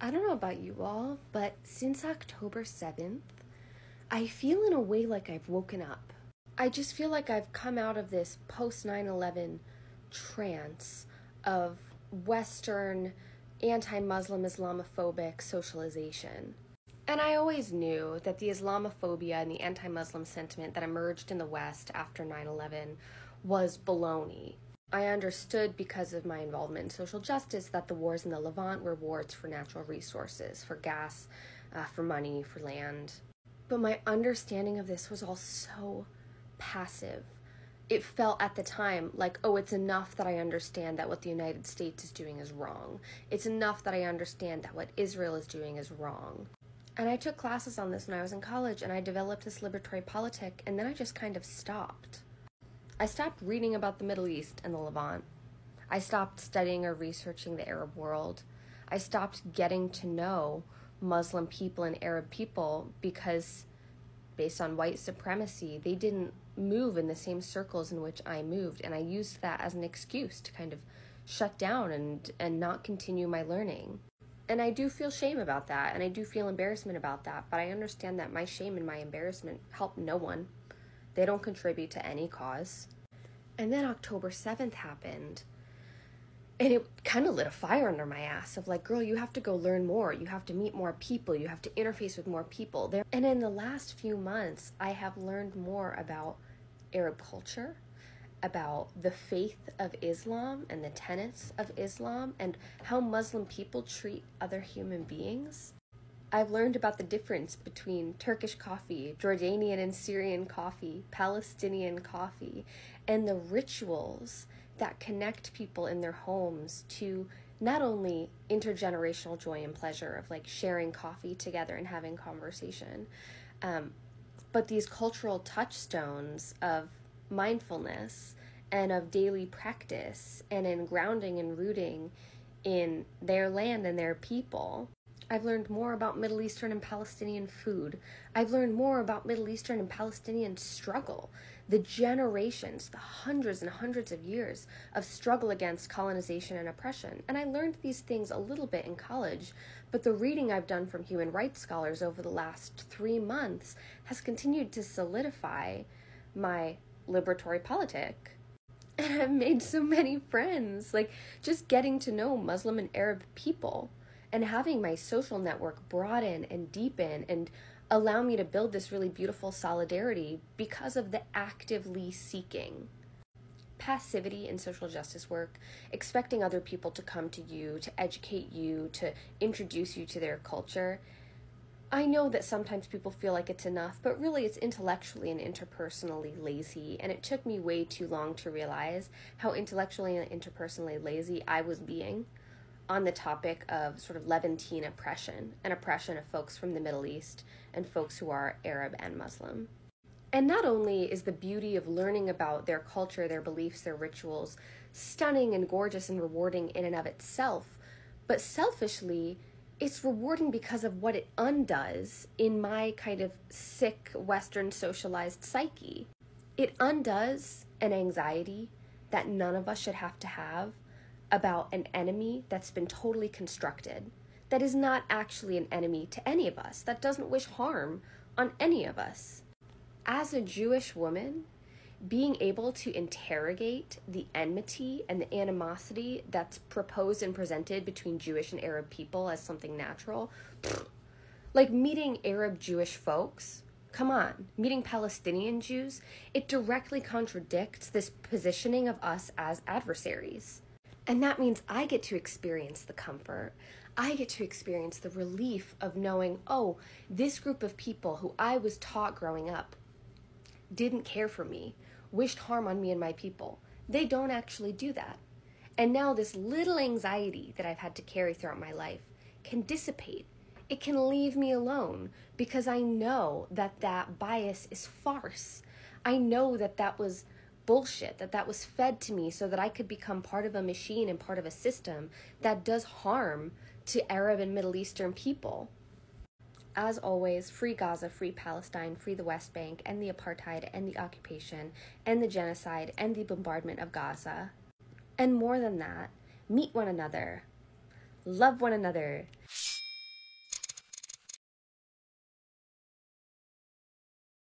I don't know about you all, but since October 7th, I feel in a way like I've woken up. I just feel like I've come out of this post 9/11 trance of Western anti-Muslim Islamophobic socialization. And I always knew that the Islamophobia and the anti-Muslim sentiment that emerged in the West after 9/11 was baloney. I understood because of my involvement in social justice that the wars in the Levant were wars for natural resources, for gas, for money, for land. But my understanding of this was all so passive. It felt at the time like, oh, it's enough that I understand that what the United States is doing is wrong. It's enough that I understand that what Israel is doing is wrong. And I took classes on this when I was in college, and I developed this liberatory politic, and then I just kind of stopped. I stopped reading about the Middle East and the Levant. I stopped studying or researching the Arab world. I stopped getting to know Muslim people and Arab people because, based on white supremacy, they didn't move in the same circles in which I moved, and I used that as an excuse to kind of shut down and not continue my learning. And I do feel shame about that, and I do feel embarrassment about that, but I understand that my shame and my embarrassment help no one. They don't contribute to any cause. And then October 7th happened, and it kind of lit a fire under my ass of like, girl, you have to go learn more. You have to meet more people. You have to interface with more people. And in the last few months, I have learned more about Arab culture, about the faith of Islam and the tenets of Islam, and how Muslim people treat other human beings. I've learned about the difference between Turkish coffee, Jordanian and Syrian coffee, Palestinian coffee, and the rituals that connect people in their homes to not only intergenerational joy and pleasure of like sharing coffee together and having conversation, but these cultural touchstones of mindfulness and of daily practice and in grounding and rooting in their land and their people. I've learned more about Middle Eastern and Palestinian food. I've learned more about Middle Eastern and Palestinian struggle, the generations, the hundreds and hundreds of years of struggle against colonization and oppression. And I learned these things a little bit in college, but the reading I've done from human rights scholars over the last 3 months has continued to solidify my liberatory politic. And I've made so many friends, like just getting to know Muslim and Arab people and having my social network broaden and deepen and allow me to build this really beautiful solidarity because of the actively seeking. Passivity in social justice work, expecting other people to come to you, to educate you, to introduce you to their culture. I know that sometimes people feel like it's enough, but really it's intellectually and interpersonally lazy, and it took me way too long to realize how intellectually and interpersonally lazy I was being on the topic of sort of Levantine oppression and oppression of folks from the Middle East and folks who are Arab and Muslim. And not only is the beauty of learning about their culture, their beliefs, their rituals stunning and gorgeous and rewarding in and of itself, but selfishly, it's rewarding because of what it undoes in my kind of sick Western socialized psyche. It undoes an anxiety that none of us should have to have about an enemy that's been totally constructed, that is not actually an enemy to any of us, that doesn't wish harm on any of us. As a Jewish woman, being able to interrogate the enmity and the animosity that's proposed and presented between Jewish and Arab people as something natural, like meeting Arab Jewish folks, come on, meeting Palestinian Jews, it directly contradicts this positioning of us as adversaries. And that means I get to experience the comfort. I get to experience the relief of knowing, oh, this group of people who I was taught growing up didn't care for me, wished harm on me and my people. They don't actually do that. And now this little anxiety that I've had to carry throughout my life can dissipate. It can leave me alone because I know that that bias is farce. I know that that was bullshit, that was fed to me so that I could become part of a machine and part of a system that does harm to Arab and Middle Eastern people. As always, free Gaza, free Palestine, free the West Bank, and the apartheid, and the occupation, and the genocide, and the bombardment of Gaza. And more than that, meet one another. Love one another.